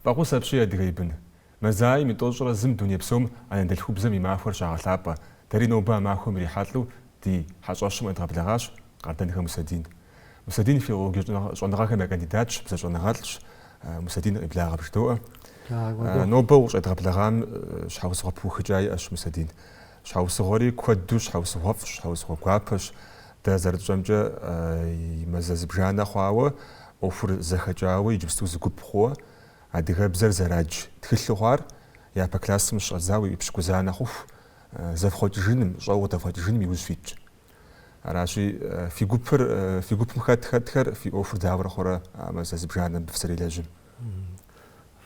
Факъу сапщи адыгэибын. Мазаим итӏощӏрэ зым дунейпсом анэдэлъхубзэм и махуэр щагъэлъапӏэ. Дэри нобэ а махуэм ирихьэлӏэу ди хьэщӏэщым ӏуедгъэблэгъащ Къардэныхэ Мусэдин. Мусэдин филологие щӏэныгъэхэм я кандидатщ, бзэщӏэныгъэлӏщ. Мусэдин къиблагъэ бжыдоӏэ. Нобэ ущӏедгъэблэгъам щхьэусыгъуэ пыухыкӏа иӏэщ Мусэдин. Щхьэусыгъуэри куэду щхьэусыгъуэфӏщ, щхьэусыгъуэ гуапэщ. Дэ зэрытщӏэмкӏэ мазэ зыбжанэ хъуауэ, ӏуэхур зэхэкӏауэ, иджыпсту зыгуп хъууэ, адыгэбзэр зэрадж тхылъу хъуар япэ классым щӏэдзауэ ипщыкӏузанэ хъуху, зэвгъуэкӏыжыным, щӏэуэ дэвгъуэкӏыжыным иужь фитщ. Аращи фи гупым хэтхэр фи ӏуэхур дауэрэ хъурэ мазэ зыбжанэм быфзэр илэжьым.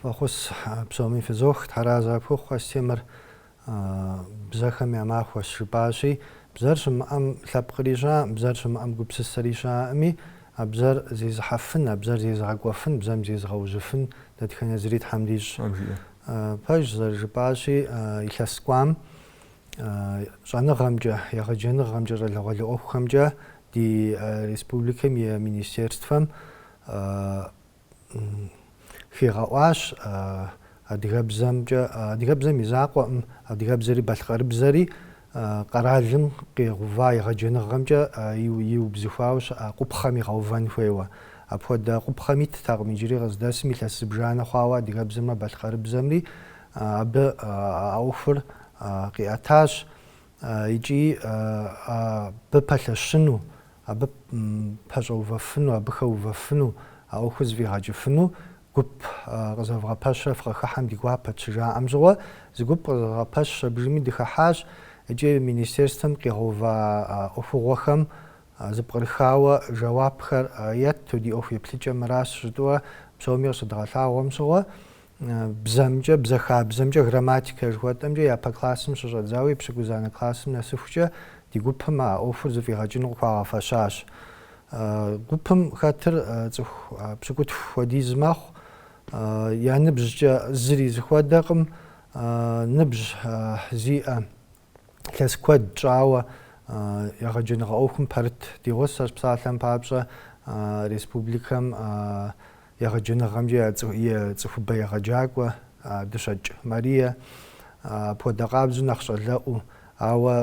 Фӏэхъус псоми фызох тхьэра зэпхухъуэ системэр бзэхэм я махуэ щыпӏащи, бзэр щымыӏэм лъэпкъри щаӏ, бзэр щымыӏэм гупсысэри щаӏэми, а бзэр зезыхьэфын, а бзэр зезыгъэкӏуэфын, бзэм зезыгъэужьыфын дэтхэнэ зыри Тхьэм дищӏ. Пэж зэрыжыпӏащи, илъэс кӏуам щӏэныгъэмкӏэ, егъэджэныгъэмкӏэ, щӏалэгъуалэ ӏуэхухэмкӏэ ди республикэм и министерствэм хигъэӏуащ адыгэбзэм и закъуэӏым адыгэбзэри балъкъэрыбзэри къэралым къегъува егъэджэныгъэмкӏэ иубзыхуауэ щыӏэ къупхъэм игъэувэн хуейуэ. Апхуэдэ къупхъэм иттэкъым иджыри къыздэсым илъэс зыбжанэ хъуауэ адыгэбзэмрэ балъкъэрыбзэмри абы а ӏуэхур къиӏэтащ икӏи абы пэлъэщыну, абы пэщӏэувэфыну, абы хэувэфыну, а ӏуэхур зэфӏигъэкӏыфыну гуп къызэвгъэпэщрэ фыкъыхыхьэм ди гуапэт щыжаӏэм щыгъуэ, зы гуп къызэгъэпэщ абыжыми дыхыхьащ. Иджы министерствэм къегъэува ӏуэхугъуэхэм зыпкърыхауэ жэуапхэр етту ди ӏуэху еплъыкӏэм аращ щытӏууэ псоми къыщыдгъэлъагъуэм щыгъуэ бзэмкӏэ, бзэхабзэмкӏэ, грамматикэ жыхуэтӏэмкӏэ япэ классым щыщӏэдзауи пщыкӏузанэ классым нэсыхукӏэ ди гупым а ӏуэхур зыфӏигъэкӏыну къыхуагъэфэщащ. Гупым хэтыр цӏыху пщыкӏутху хуэдиз мэхъу, я ныбжькӏэ зыри зыхуэдэкъым, ныбжь зиӏэ илъэс куэд тщӏауэ егъэджэныгъэ ӏуэхум пэрыт ди гъусэщ псалъэм папщӏэ республикэм егъэджэныгъэмкӏэ и цӏыхубэ егъэджакӏуэ Дыщэкӏ Марие апхуэдэ къабзэу нэхъ щӏэлэӏуу, ауэ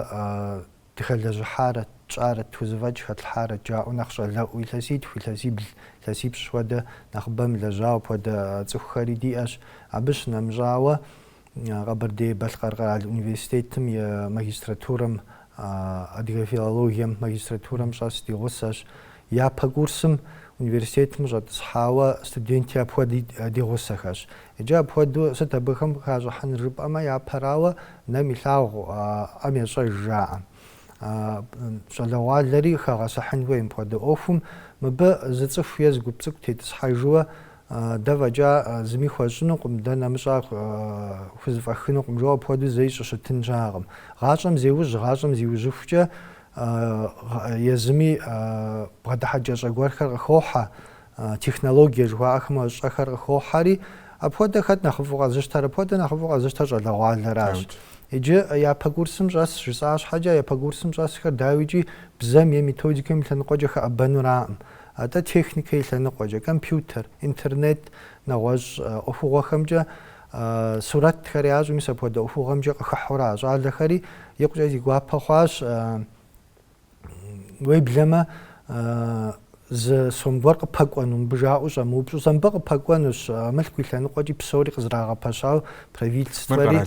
дыхэлэжьыхьарэт, тщӏарэт, тхузэфӏэкӏ хэтлъхьарэт жаӏэу нэхъ щӏэлэӏуу, илъэситху, илъэсибл, илъэсипщӏ хуэдэ нэхъыбэм лэжьауэ апхуэдэ цӏыхухэри диӏэщ. Абы щынэмыщӏауэ Къэбэрдей-Балъкъэр къэрал университетым и магистратурэм адыгэ филологием магистратурэм щӏэс ди гъусэщ. Япэ курсым университетым щӏэтӏысхьауэ студенти апхуэди ди гъусэхэщ. Иджы апхуэдэу сыт абыхэм хащӏыхьын жыпӏэмэ, япэрауэ нэм илъагъу ӏэм ещӏэж жаӏэ. Щӏалэгъуалэри хэгъэсыхьын хуейм апхуэдэ ӏуэхум, мыбы зы цӏыху е зы гуп цӏыкӏу тетӏысхьэжууэ дэ фӏэкӏа зыми хуэщӏынукъым, дэ нэмыщӏа хузэфӏэхынукъым жыпӏэу апхуэдэу зэи щыщытын щыӏэкъым. Гъащӏэм зеужь, гъащӏэм зиужьыхукӏэ езыми бгъэдыхьэкӏэщӏэ гуэрхэр къыхохьэ, технологие жыхуаӏэхэм щӏэхэр къыхохьэри, апхуэдэ хэт нэхъыфӏу къэзыщтэр? Апхуэдэ нэхъыфӏу къэзыщтэр щӏалэгъуалэращ. Иджы япэ курсым щӏэс жысӏа щхьэкӏэ, япэ курсым щӏэсхэр дауичӏи бзэм е методикэм и лъэныкъуэкӏэ хэӏэбэнураӏым. Атӏэ техникэ и лъэныкъуэкӏэ, компьютер, интернет нэгъуэщӏ ӏуэхугъуэхэмкӏэ сурэтхэр ящӏу, мис апхуэдэ ӏуэхугъуэмкӏэ къыхыхьурэ а щӏалэхэри икъукӏэ зи гуапэ хъуащ. Уеблэмэ зы сом гуэр къыпэкӏуэну, мыбы жаӏэу щӏэмыупщӏу, сэмбэ къыпэкӏуэнущ, мылъку и лъэныкъуэкӏи псори къызэрагъэпэщауэ правительствэри.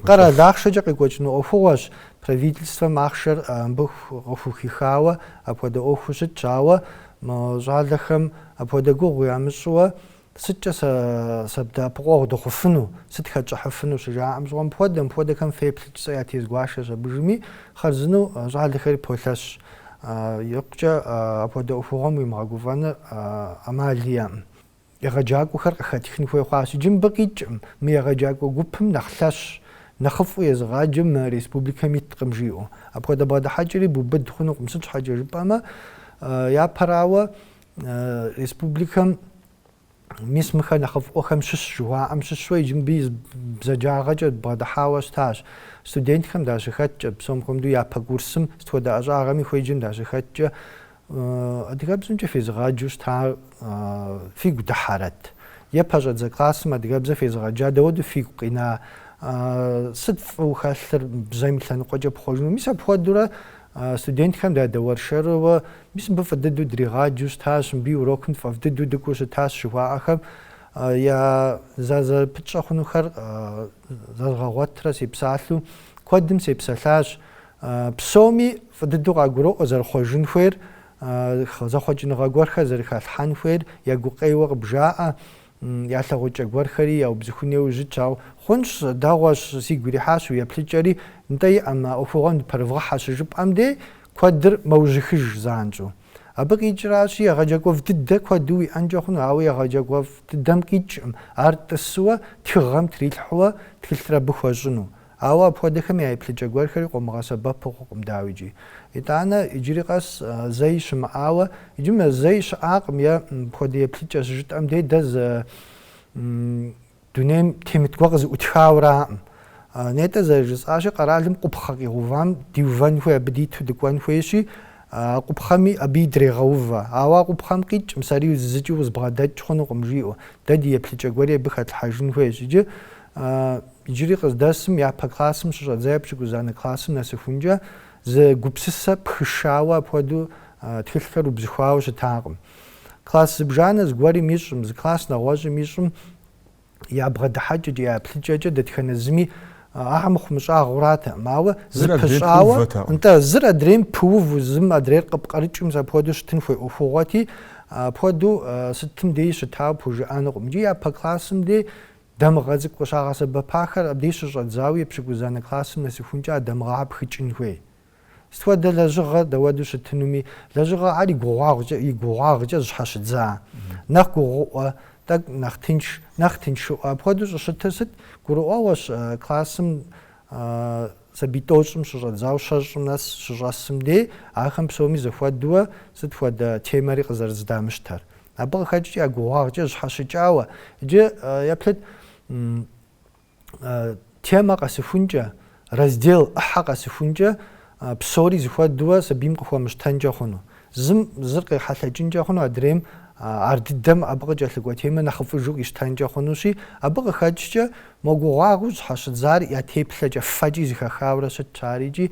Къэралахъшэкӏэ къекӏуэкӏыну ӏуэхугъуэщ. Правительствэм ахъшэр мыбы къыхухихауэ апхуэдэ ӏуэхуу щытщ, ауэ щӏалэхэм апхуэдэ гугъу ямыщӏууэ сыткӏэ сабдэӏэпыкъуэгъу дыхъуфыну, сыт хэкӏыхьыфыну щыжаӏэм щыгъуэ мыпхуэдэхэм феплъыкӏ сӏэ ятез гуашэщ абыжми, хъарзынэу щӏалэхэри полъэщ. Икъукӏэ апхуэдэ ӏуэхугъуэм уимыгъэгуфӏэну ӏэмали яӏым. Егъэджакӏуэхэр къыхэтхын хуей хъуащ. Иджы мыбы къикӏым, мы егъэджакӏуэ гупым нэхъ лъэщ, нэхъыфӏу езыгъаджэм мы республикэм иткъым жиӏэу. Апхуэдэ бгъэдыхьэкӏэри бубыд хъунукъым. Сыт щхьэкӏэ жыпӏэмэ, япэрауэ республикэм мис мыхэр нэхъыфӏӏуэхэм щыщ жыхуаӏэм щыщуэ иджы мыбы бзаджагъэкӏэ бгъэдыхьауэ щытащ. Студентхэм дащыхэкӏкӏэ, псом хуэмыдэу япэ курсым сытхуэдэ ӏэщӏагъэми хуеджэм дащыхэкӏкӏэ адыгэбзэмкӏэ фезыгъаджэу щыта фигу дыхьэрэт. يبهج ذا كلاس ما دقاب زفي زغجا دود في قنا صدف وخاطر بزي مثلا قجب خوجنو ميسا بخدورة ستودنت كم ده دور شر و ميس بفددو دريغا جوست تاس بيو روكن ففددو دكوس تاس شوا أخم يا زا بتشخنو خر زا غواترا سيبسالو قدم سيبسالاش بسومي فددو غاغرو أزر خوجن خير زا خوجن غاغور خزر خالحان خير يا قوقي وغبجاء يا ثغوج أقوار خري أو بزخوني وجتاو خنش داواش سيقولي حاس ويا بلجري نتاي أما أفوغان برفغ حاس جب أمدي قدر موجخج زانجو أبغي جراشي غاجاقوف تدا قدوي أنجا خنو أوي غاجاقوف تدام كيجم أرد السوا تغام تريد حوا تكلترا بخوجنو أوا بخودكم يا بلجاقوار خري قوم غاسا بابوكم داويجي إتانا يجري قاس زي شمعاوة يجمع زي شعاقم يا بخودي بلجاس جت أمدي دز دونيم تيمت وغز وتخاورا نيتا زي جس عاشق أرالم قبخاقي غوفام ديوفان خويا بديت دكوان خويشي قبخامي أبي دريغوفا أوا قبخام قيج مساري وزجي وزبغادات خونو قمجيو دادي بلجاقواري بخات الحاجون خويشي جي يجري قاس داسم يا بقاسم شجا زي بشكو زانا قاسم ناسفونجا زي قبسسة بخشاوة بودو تخلخر وبزخواو شتاقم كلاس بجانا زغواري ميشم زي كلاس نغواجي ميشم يا بغد حاجة يا بلجاجة دتخنزمي أحمخ مش غوراتا ماوة زر بشاوة انت زر أدرين بوف وزم أدرين قبقاريتشم زي بودو شتن في أفوغاتي بودو ستم دي شتاو بوجي آنغم جي يا بقاسم دي دم غازق وشاغاس بباخر أبديش جزاوي بشكو زانا كلاسم نسيفونجا دم غاب خيجين هوي استوى لجغة دوادو شتنومي لجغة عادي يقواغجا جحاش تزا نخقوا تاك نختنشو أبغادو شتست قروا واش كلاسم سبيتوشم شجا زاو شجم ناس شجاسم دي آخم بسومي زفوادوا ستفواد تيماري قزر زدامشتر أبغى خارج يا جوار جز حشجاوة جا يبلد تيما قاسفونجا رزديل أحا قاسفونجا بسوري زفواد دوا سبيم قفوا مشتنجا خنو زم زرق حلاجنجا خنو أدريم عرض الدم أبغى جالك وتيما نخف جوك يشتنجا خنوشي أبغى خارج جا موجوعوز حشزار يا تيب حاجة فاجي زخا خاورة ستاريجي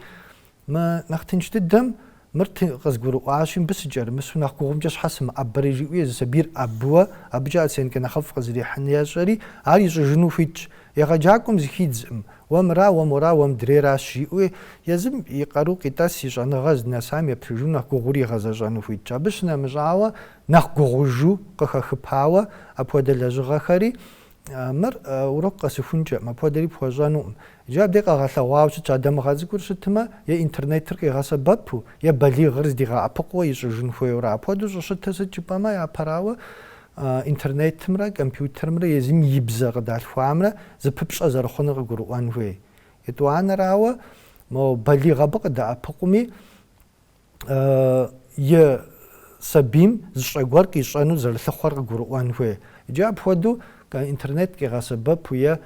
ما نختنج الدم مرت قصقرو عاشين بس جار مسونا قوم جش حسم أبريجي ويز سبير أبوا أبجا سين كنا خف قصري حنيا شري عاري جنو فيتش يغجاكم زخيدزم ومرا ومدريرا شيء يزم يقرو قتاس يجان غاز نسام يبتجونا قغوري غاز جانو فيتش بسنا مجاوة نخقغجو قخخباوا أبوا دلجغا خري مر ورق سفنجة ما بودري بخوجانو جاب دقة غاثا واوش تادم غازكور شتما يا إنترنت تركي غاسا بابو يا بالي غرز دقة أبقوا يجرجن فيورا بودو شتة جباما يا براوا إنترنت تمرا كمبيوتر مرا يزم يبزغ دال فامرا زببش أزار خنق قروان فيه يتوانا راوا مو بالي غابق دا أبقومي يا سبيم زشغوار كيشانو زر ثخور قروان فيه جاب بودو كإنترنت كغاس بابويا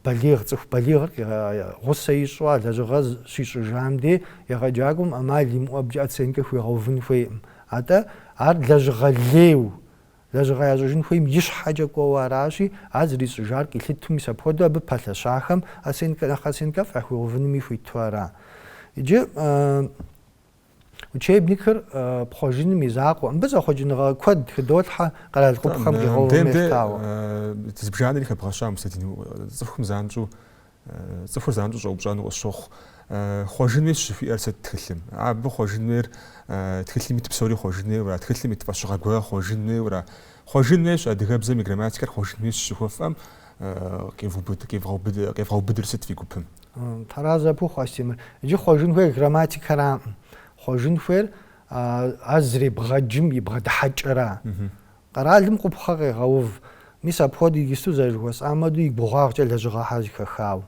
بليغ غصة يشوا لجغاز شيش جامدي يغجاكم أمالي مؤبجات سينك في غوفن فيم هذا عاد لجغليو لجغاجن فيم يش حاجة قواراشي عاد ريس جارك يلتمي سبودو ببالا شاخم أسينك نخاسينك في غوفن مي في توارا يجي وشيء بنكر بخوجين ميزاق وأنبز أخوجين غاكود خدولها قال القب خم جهو مفتاو تزبجان اللي كبغشام مستدينو زفخم زانجو زفر زانجو جو بجانو والشوخ خوجين ميش في أرسل تكلم عب خوجين مير تكلم تبصوري خوجين مير ولا تكلم تبصر غوا خوجين مير ولا خوجين ميش أدغاب زي ميجراماتيكر خوجين ميش شو فهم كيف هو بدرست في كوبهم ترى بو خاصيمر يجي خوجين هو جراماتيكرا خوجين فير أزري بغجم يبغى دحجرا قرالم قبخة غوف ميسا بودي يستو زاجواس أمادو يبغى جل جغا حاجة خاو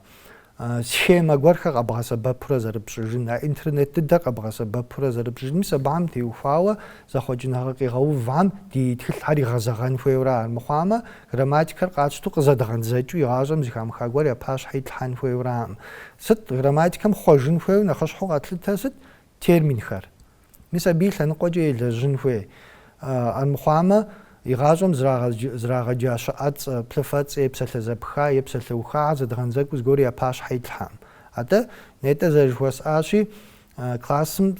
شيء ما قرخة أبغى سبب برزر بشجن إنترنت تدق أبغى سبب برزر بشجن ميسا بعمتي وفاوة زخوجين هاقي غوف عم دي تخل حري غزغان فيورا المخامة غراماتيكر قاعدتو قزدغان زاجو يغازم زخام خاقوار يباش حيت حان فيورا ست غراماتيكم خوجين فيو نخش حقات لتست تيرمين خر مثل بيل نقوجي لجنفوي المخامة игъащӏэм зрагъэджащэ ӏэцӏэ, плъыфэцӏe, псалъэзэпха, псалъэухагъ зэдгъэнзэкӏуу зыгуэр япащхьэ итхьэм. Атӏэ нетӏэ зэрыжыхуэсӏащи, классым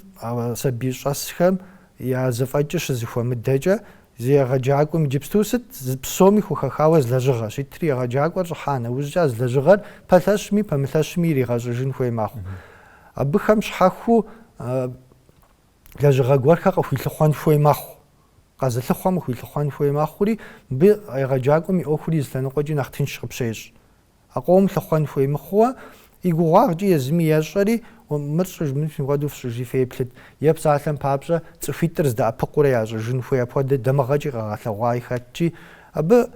сабий щӏэсхэм я зэфӏэкӏыр щызыхуэмыдэкӏэ зи егъэджакӏуэм иджыпсту сыт псоми хухэхауэ зы лэжьыгъэщ. Итри егъэджакӏуэр щӏыхьа нэужькӏэ зы лэжьыгъэр пэлъэщми пэмылъэщми иригъэщӏыжын хуей мэхъу. Абыхэм щхьэхыу лэжьыгъэ гуэрхэр къыхуилъыхъуэн хуей мэхъу. Къэзылъыхъуэм къыхуилъыхъуэн хуей мэхъури, мыбы егъэджакӏуэм и ӏуэхури зы лъэныкъуэкӏи нэхъ тынш къыпщещӏ. Акъом лъыхъуэн хуей мыхъууэ и гугъуагъкӏи езыми ещӏэри мыр щӏыж, мыр фи хуэдэу фщӏыжи феплъыт. Е псалъэм папщӏэ цӏыхуитӏыр здэӏэпыкъурэ ящӏыжын хуей, апхуэдэ дамыгъэкӏи къэгъэлъэгъуаи хэтщи, абы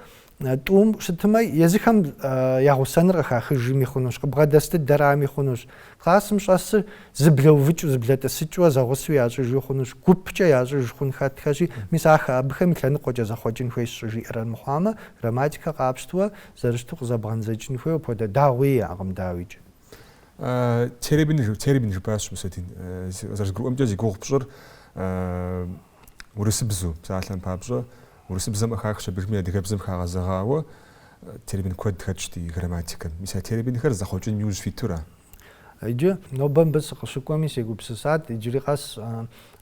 тӏум щытымэ езыхэм я гъусэныр къыхахыжми хъунущ, къыбгъэдэстыт дэрами хъунущ. Классым щӏэсыр зыблэувыкӏыу, зыблэтӏысыкӏыу зэгъусэу ящӏыжу хъунущ, гупкӏэ ящӏыж хъун хэтхэщи, мис абыхэм и лъэныкъуэкӏэ зэхъуэкӏын хуейщ щӏыжиӏэрэ мыхъуамэ, грамматикэ къапщтыуэ зэрыщту къызэбгъэнзэкӏын хуейуэ апхуэдэ дауи яӏэкъым дауичӏ. Термин жыпащ Мусадин. Зэрызгурыӏуэмкӏэ зи гугъу пщӏыр урысыбзу псалъэм папщӏэ, урысыбзэм къыхах абыжми адыгэбзэм хагъэзэгъауэ термин куэд хэтщ ди грамматикэм. Мис а терминхэр зэхъуэкӏын иужь фитура? Иджы нобэ мыбы сыкъыщыкӏуэми сегупсысат, иджыри къэс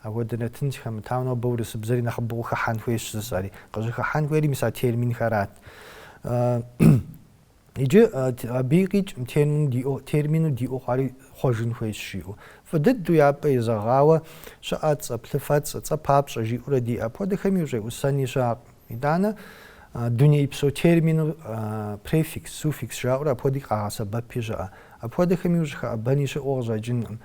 апхуэдэ нэтын сыхэмытауэ нобэ урысыбзэри нэхъыбэу хэхьэн хуейщ зысӏэри. Къыжыхэхьэн хуейри мис а терминхэрат. Иджы абы къикӏ термину диӏэу хъуари хъуэжын хуейщ жиӏэу. Фӏы дыдэу япэ езэгъауэ щыӏэ цӏэ, плъыфэцӏэ, цӏэ папщӏэ жиӏэурэ диӏэ. Апхуэдэхэми ущеӏусэни щыӏэкъым. Итӏанэ дунейпсо термину префикс, суффикс жаӏэурэ апхуэди къагъэсэбэпи щыӏэ. Апхуэдэхэми ущыхэӏэбэни щыӏэу къыщӏэкӏынкъым.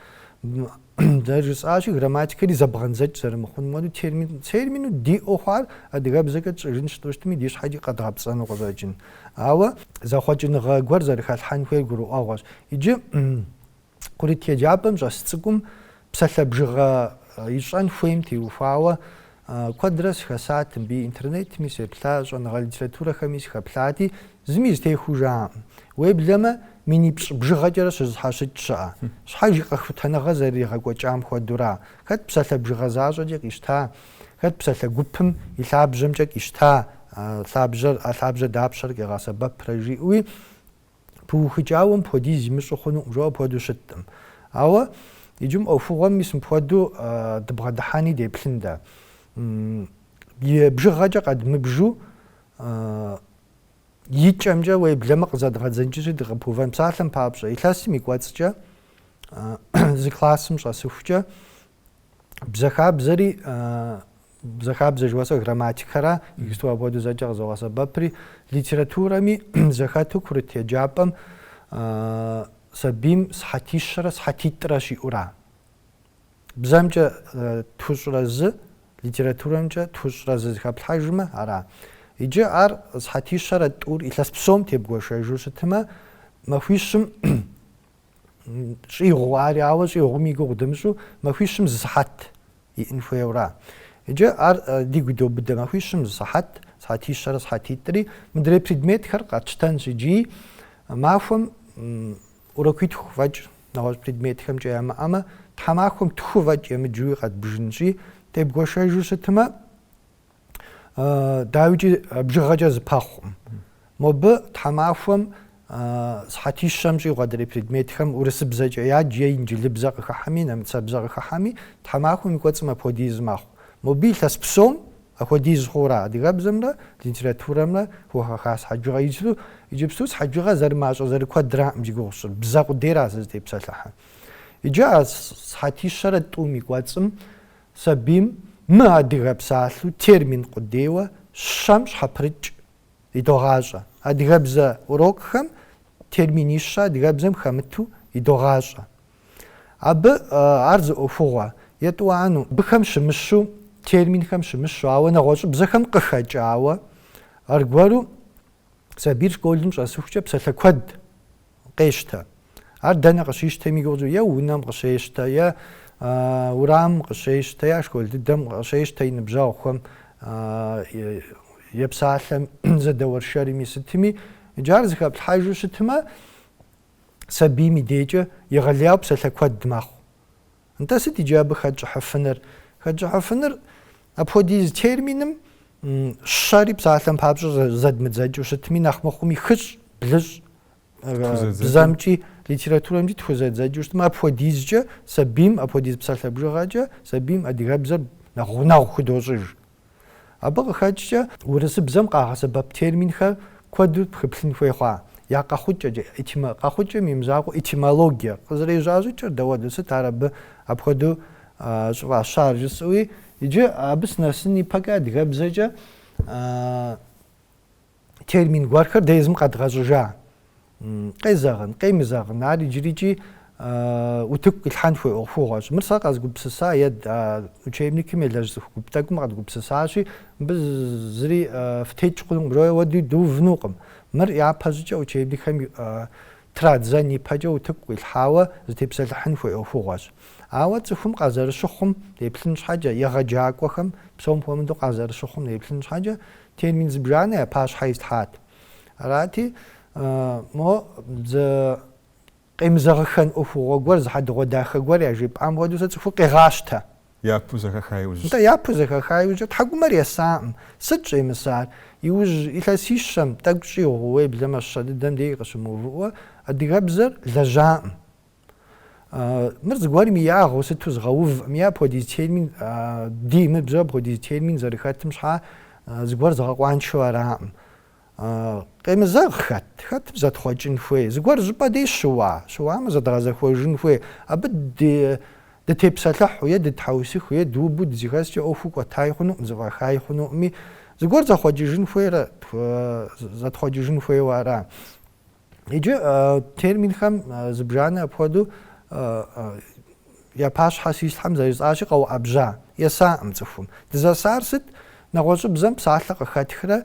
Жысӏащи грамматикэри зэбгъэнзэкӏ зэрымыхъун моду термину диӏэу хъуар адыгэбзэкӏэ тщӏыжын щытӏущтми ди щхьэкӏи къэдгъэпцӏэну къыщӏэкӏын. Ауэ зэхъуэкӏыныгъэ гуэр зэрыхэлъхьэн хуейр гурыӏуэгъуэщ. Иджы къурыт еджапӏэм щӏэс цӏыкӏум псалъэ бжыгъэ ищӏэн хуейм теухуауэ куэдрэ сыхэсат мыбы интернетми сеплъа, щӏэныгъэ литературэхэми сыхэплъати, зыми зытехыу жаӏэкъым. Уеблэмэ минипщӏ бжыгъэкӏэрэ щызыхьэщыкӏ щыӏэ. Щхьэж и къэхутэныгъэ зэригъэкӏуэкӏам хуэдура. Хэт псалъэ бжыгъэ защӏэкӏэ къищта, хэт псалъэ гупым и лъабжьэмкӏэ къищта, лъабжьэ дапщэр къегъэсэбэпрэ жиӏуи, пыухыкӏауэ мыпхуэдиз имыщӏу хъунукъым жыпӏэу апхуэдэу щыттӏым. Ауэ иджы ӏуэхугъуэм мис мыпхуэдэу дыбгъэдыхьэни деплъын дэ. И бжыгъэкӏэ къэдмыбжу икӏэмкӏэ уеблэмэ къызэдгъэдзэнкӏыжи дыкъыпувэн псалъэм папщӏэ. Илъэсым и кӏуэцӏкӏэ зы классым щӏэсыхукӏэ бзэхабзэ жыхуэсӏэ грамматикэра, икӏысту апхуэдэу зэкӏэ къызогъэсэбэпри, литературэми зэхэту курыт еджапӏэм сабийм сыхьэтищэрэ сыхьэтитӏрэ щиӏура. Бзэмкӏэ тхущӏрэ зы, литературэмкӏэ тхущӏрэ зы зыхэплъхьэжмэ ара. Иджы ар сыхьэтищэрэ тӏур илъэс псом тебгуэшэжу щытымэ, махуищым щӏигъу ари, ауэ щӏигъуми гугъу дымыщӏу, махуищым зы сыхьэт иӏэн хуейуэра. Иджы ар дигу добыдэ, махуищым зы сыхьэт, сыхьэтищэрэ сыхьэтитӏри, мыдрей предметхэр къэтщтэнщ икӏи махуэм урокуитху фӏэкӏ нэгъуэщӏ предметхэмкӏэ ямыӏэмэ, тхьэмахуэм тху фӏэкӏ емыджууи къэтбжынщи, тебгуэшэжу щытымэ, дауичӏи бжыгъэкӏэ зыпэхъум. Мобы тхьэмахуэм сыхьэтищэм щӏигъу адрей предметхэм урысыбзэкӏэ ядж е инджылыбзэ къыхыхьэми, нэмыцэбзэ къыхыхьэми, тхьэмахуэм и кӏуэцӏым апхуэдиз мэхъу. Мобы илъэс псом апхуэдиз хъура. Адыгэбзэмрэ литературэмрэ хухэха сыхьэджыгъэ иджыпсту сыхьэджыгъэ зэрымащӏэ зэрыкуэдраӏым ди гугъу щӏыр. Бзэ къудейра зызытепсэлъыхьыр. Иджы а сыхьэтищэрэ тӏум и кӏуэцӏым сабийм мы адыгэ псалъэу термин къудейуэ щэм щхьэпрыкӏ идогъащӏэ. Адыгэбзэ урокхэм терминищэ адыгэбзэм хэмыту идогъащӏэ. Абы ар зы ӏуэхугъуэ етӏуанэу быхэм щымыщу, терминхэм щымыщу, ауэ нэгъуэщӏ бзэхэм къыхэкӏауэ, аргуэру сабийр школым щӏэсыхукӏэ псалъэ куэд къещтэ. Ар дэнэ къыщищтэми гугъу, е унэм къыщещтэ, е урамым къыщещтэ, е школ дыдэм къыщещтэ, и ныбжьэгъухэм, е псалъэм зэдэуэршэрими сытми, иджы ар зыхэплъхьэжу щытымэ, сабийм и дейкӏэ егъэлеяуэ псалъэ куэд мэхъу. Нтӏэ сыт иджы абы хэкӏыхьыфыныр? Хэкӏыхьыфыныр апхуэдиз терминым шари псалъэм папщӏэ зэдмыдзэкӏыу щытми нэхъ мыхъуми хыщӏ, блыщӏ бзэмкӏи литературэмкӏи тхузэдзэкӏыу щытмэ апхуэдизкӏэ сабийм апхуэдиз псалъэ бжыгъэкӏэ сабийм адыгэбзэр нэгъунэгъу худощӏыж. Абы къыхэкӏкӏэ урысыбзэм къагъэсэбэп терминхэр куэду тхыплъын хуей хъуа. Я къэхъукӏэкӏэ къэхъукӏэм и мызакъуэ этимологие къызэрежьа щӏыкӏэр дэуэду сыт ар абы апхуэдэу щӏыфӏащар жысӏэуи иджы абы сынэсын ипэкӏэ адыгэбзэкӏэ термин гуэрхэр дэезым къэдгъэщӏыжа. Къезэгъын, къемызэгъын, ар иджырикӏи утыку къилъхьэн хугъуэщ. Мыр сэ къэзгупсыса е учебникым елэжь цӏыху гуп тӏэкӏум къэдгупсысащи, мыбы зыри фтекӏ хъунукъым, бжоуэ уэди дыувнукъым. Мыр япэ щӏыкӏэ учебникхэм традзэн ипэкӏэ утыку къилъхьауэ зытепсэлъыхьын хугъуэщ. Ауэ цӏыхум къазэрыщыхъум теплъын щхьэкӏэ, егъэджакӏуэхэм псом хуэмыдэу къазэрыщыхъум теплъын щхьэкӏэ термин зыбжанэ я пащхьэ ислъхьат. Арати мо къемызэгъыхэн ӏуэхугъуэ гуэр, зыхьэдыгъуэ дахэ гуэр яжепӏам хуэдэу сэ цӏыхур къегъащтэ. Япэу зэхэха иужь. Япэу зэхэха иужь тхьэкӏумэр есаӏым. Сыт щӏемысар? Иужь илъэсищэм тӏэкӏу щӏигъуу уеблэмэ щэ дыдэм деи къыщымыувыӏуэ адыгэбзэр лэжьаӏым. Мыр зыгуэрым и ягъэу сыту зыгъэувӏым е апхуэдиз термин ди мыр бзэу апхуэдиз термин зэрыхэтым щхьа зыгуэр зыгъэкъуаншэу араӏым. Къемызэгъ хэт зэтхъуэкӏын хуей. Зыгуэр щӏыпӏэ дей щыуамэ зэдгъэзэхуэжын хуей. Абы дытепсэлъыхьу е дытхьэусыху е дыубу дызихэскӏэ ӏуэхуу кӏуэтай хъунукъым, зыфӏэхай хъунукъыми, зыгуэр зэхъуэкӏыжын хуейрэ, зэтхъуэкӏыжын хуейуэ ара. Иджы терминхэм зыбжанэ апхуэдэу я пащхьэ сислъхьэм зэрисӏащи къэуӏэбжьа. Есаӏым цӏыхум. Дызэсар сыт? Нэгъуэщӏыбзэм псалъэ къыхэтхрэ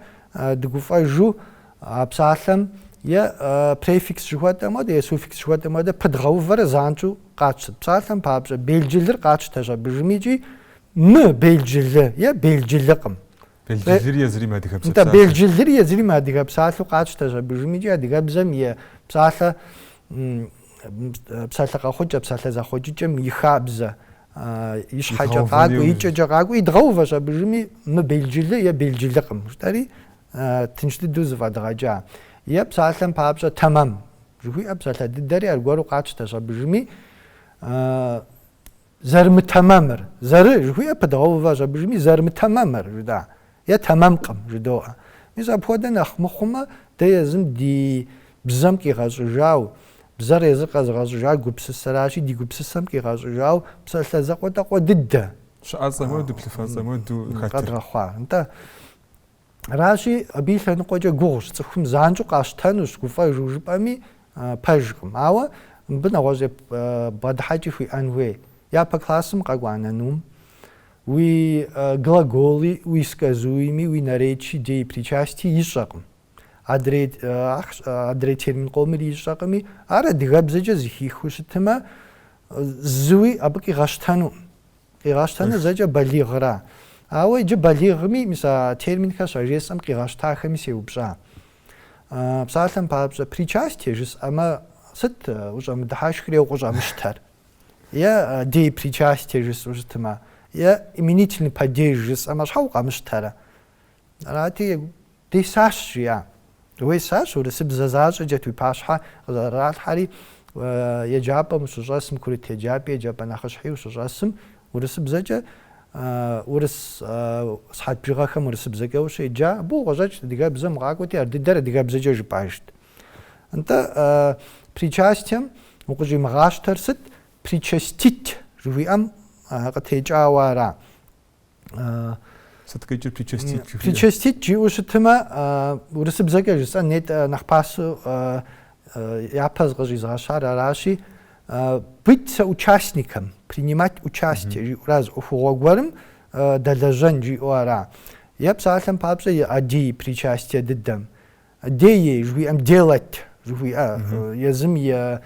дыгуфӏэжу а псалъэм е префикс жыхуэтӏэмэ е суффикс жыхуэтӏэмэ пыдгъэувэрэ занщӏэу къатщтыт. Псалъэм папщӏэ белджылыр къатщтэщ абыжми икӏи белджылы е белджылыкъым. Белджылыр езырим адыгэбзэ. Белджылыр езырим адыгэ псалъэу къатщтэщ абыжми икӏи адыгэбзэм е псалъэ къэхъукӏэ, псалъэ зэхъуэкӏыкӏэм и хабзэ и щхьэкӏэ къакӏуи, икӏэкӏэ къакӏуи идгъэувэщ абыжми белджылы е белджылыкъым. Жыпӏэри тынш дыдэу зыфӏэдгъэкӏа. Е псалъэм папщӏэ тэмэм жыхуиӏэ псалъэ дыдэри аргуэру къатщтэщ абыжми зэрымытэмэмыр. Зэры жыхуиӏэ пыдгъэувэщ абыжми зэрымытэмэмыр жыда. Е тэмэмкъым жыдоӏэ. Мис апхуэдэ нэхъ мыхъумэ дэ езым ди бзэм къигъэщӏыжау, бзэр езыр къэзыгъэщӏыжар гупсысэращи, ди гупсысэм къигъэщӏыжау псалъэ зэкъуэтӏэкъуэ дыдэ. Щыӏэцӏэмэ плъыфэцӏэмэ къэдгъэхъуа. Аращи абы и лъэныкъуэкӏэ гугъущ, цӏыхум занщӏэу къащтэнущ, гуфӏэжу жыпӏэми пэжкъым. Ауэ мыбы нэгъуэщӏ бгъэдыхьэкӏи хуиӏэн хуей. Япэ классым къэкӏуанэнум уи глаголи, уи сказуеми, уи наречии, деи причастии ищӏэкъым. Адрей термин къомыр ищӏэкъыми, ар адыгэбзэкӏэ зыхихыу щытымэ зыуи абы къигъэщтэну. Къигъэщтэну зэкӏэ балигъра. Ауэ иджы балигъми мис а терминхэр щажесӏэм къигъэщтахэми сеупщӏа. Псалъэм папщӏэ причастие жысӏэмэ сыт ущӏэмыдыхьэшхри укъыщӏэмыщтэр? Е дей причастие жысӏэу щытымэ, е именительный падеж жысӏэмэ щхьэ укъэмыщтэрэ? Арати десащ жиӏа. Уесащ урысыбзэ защӏэкӏэ уи пащхьэ къызэралъхьэри еджапӏэм ущыщӏэсым, курыт еджапӏи еджапӏэ нэхъыщхьи ущыщӏэсым урысыбзэкӏэ урыс сыхьэт бжыгъэхэм урысыбзэкӏэ ущеджа, абы укъыщӏэкӏ адыгэбзэм укъакӏуэти ар дыдэр адыгэбзэкӏэ жыпӏэжт. Нтӏэ причастием укъыщӏимыгъащтэр сыт? Причастить жыхуиӏэм къытекӏауэ ара. Сыткӏэкӏэ причастить жыхуиӏэ? Причастить жиӏэу щытымэ урысыбзэкӏэ жысӏэн нетӏ нэхъ пасэу япэ къыщӏизгъэщар аращи, быть соучастником, принимать участие жиӏэурэ зыӏуэхугъуэ гуэрым дэлэжьэн жиӏэу ара. Е псалъэм папщӏэ иӏэдий причастие дыдэм. Деи жыхуиӏэм делать жыхуиӏэ езым и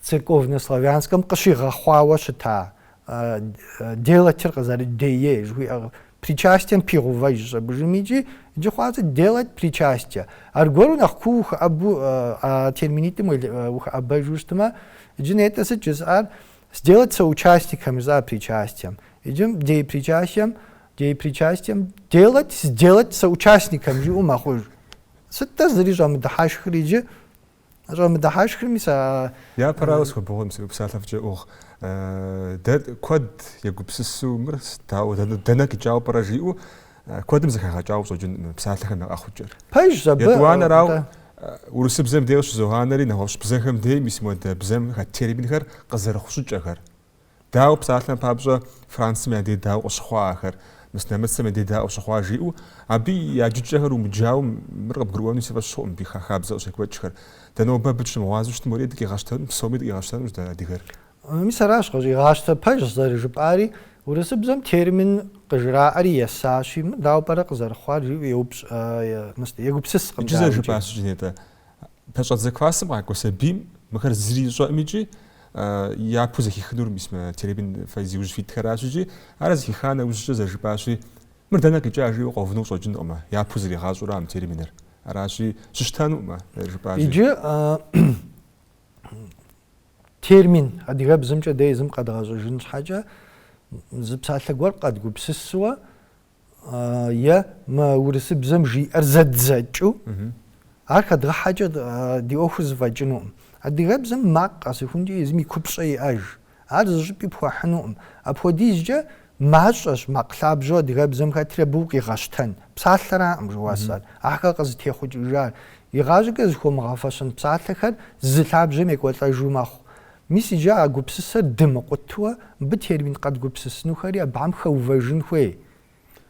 церковно-славянскэм къыщигъэхъуауэ щыта. Делатыр къызэрыдеей жыхуиӏэ. Причастием пигъувэж абыжми иджы хъуащӏэ делать причастие. Аргуэру нэхъ куу ухыӏэбу терминитӏым ухыӏэбэжу щытымэ, иджы нетӏэ сыт жысӏар? Сделать соучастником жысӏа причастием. Иджым дей причастием деепричастием сделать соучастником же умахуж. Сытта зри жамдахашхриджи жамдахашхримиса. Я параус хобогом сепсалавче ох дад код ягупсссумр тау дана кичау паражиу кодым захагачау сожун псалахам ахучер. Пэж заб. Ятуана рау урусбзем деуш зоганари нахош бзэхэм дэ мисмод бзэм хаттерибинхэр газархушучахэр. Дау псалахам пабжа Франц мэди дау ошхваахэр. Мис намэсэм мэди дау ошхважиу аби яжучахэр умжау мргаб груани севашом би хахабза ошхвачхэр. Дано бабч муазуш морид ки гаштан псомид ки гаштан ужда дигэр. Мисараш гожи гашта пэж зарж пари урусбзем термин قجرا أريه ساشيم داو برق زرخوار يوبس مست يجوبسس قم جزء جباس جنيتا بس أتذكر معك وسبيم مخر زري جوا ميجي يا بوزك يخدور مسمى تريبين فايزيوج في تكراسجي أرز يخانة وجزء جباسي مردنا كجا جي وقفنو صوجن أما يا بوز اللي غازو رام تريبينر أراشي ششتانو ما جباسي يجي تيرمين أدي غاب زمجة دايزم قد غازو جنس حاجة زبسالك ورقة قبسسوا يا ما ورسب زمجي أرزد زجو أركض حاجة دي أخذ فجنوم أدي غاب زم ماق أسيفونجي يزمي كبشي أج أرز جبي بوحنوم أبو ديجا ماجش مقلاب جو دي غاب زم خاطر بوقي غشتن بسالرا أمجواسال أحكا قز تيخو جار يغاجك زخو مغافشن بسالك زلاب جميك والتاجو ماخو ميسي جاء قبسسر دم قطوة بتهربين قد قبسس نخري بعم خوفجن خوي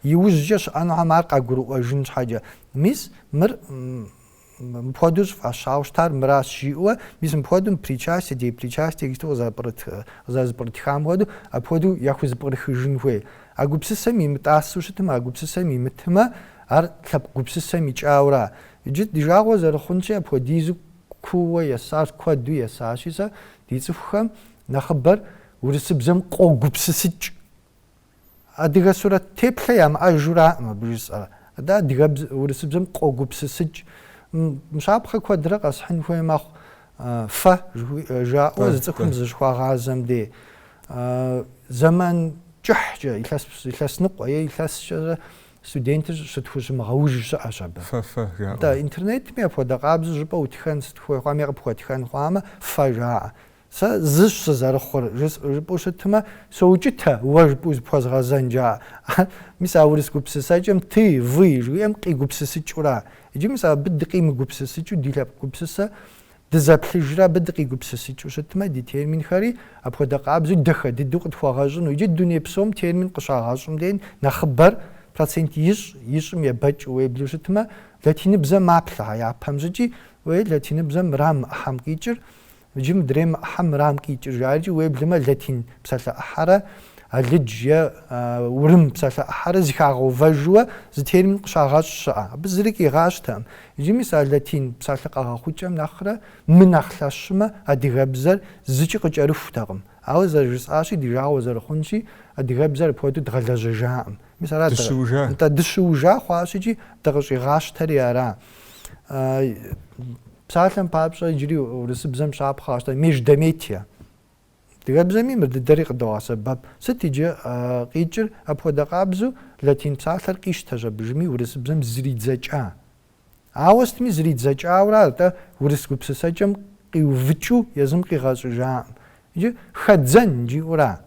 يوجش أنا عمارق أقرأ جن حاجة ميس مر مبادوش فاشاوشتار مراس شيء ميس مبادو بريچاست دي بريچاست يكتو زبرت خام ودو أبادو يأخذ برخ جن خوي أقبسس ميمتاسوش تما أقبسس ميمتما أر ثب قبسس ميجاورا جد دجاغو زرخونشة أباديزو كوا يسار كوا دو يساشيسا ديزفخم نخبر ورسبزم قوغبسسج أديغا سورة تبليام أجورا ما بجس أدا ديغا ورسبزم قوغبسسج مشابخ كوادرق أصحن خوي ماخ فا جاء وزتكم زجخوا غازم دي زمان جحجة يلاس نقوى يلاس ستودنت ستخش مغوج أشابه فا جاء دا إنترنت مي أفودا قابز جبا وتخان ستخوي قامي قبخوا تخان قامة فا جاء زش زرخور جبوش تما سوجتها وجبوز بوز غازن جاء مسا ورس قبسساجم تي في جويم قي قبسسجورا يجي مسا بدقي مقبسسجو ديلاب قبسسا دزابلجرا بدقي قبسسجو شتما دي تيرمين خاري أفودا قابز دخا دي دوق تخواغاجن ويجي الدنيا بسوم تيرمين قشاغاجم دين نخبر процент يشم يبج ويبلوش تما لاتين بزم ما بلها يا بامجي ولاتين بزم رام أحم كيجر جم دريم أحم رام كيجر جارجي ويبلما لاتين بسالة أحرى اللجيا ورم بسالة أحرى زخاغو فجوا زتير من قشاغاش شاء بزريك يغاش تام يجي مثال لاتين بسالة قاغا خوجام ناخرة من أخلاشما أدي غبزر زيجي قج أرف تاغم أو زرجس آشي دي جاو زر خونشي أدي غبزر بودو دغلاج جام مثلا أنت دشوجا خواشيجي دغشي غاش تريارا بسالة بابشا يجري ورسبزم شاب خاشتا ميش دميتيا دغبزمي مرد دريق دوا سبب ستيجي قيجر أبو دقابزو لاتين بسالة قيش تجبجمي ورسبزم زريد زجا عاوستمي زريد زجا ورا ورسكو بسسجم قيو فيتشو يزم قي غاش جام يجي خدزن جي ورا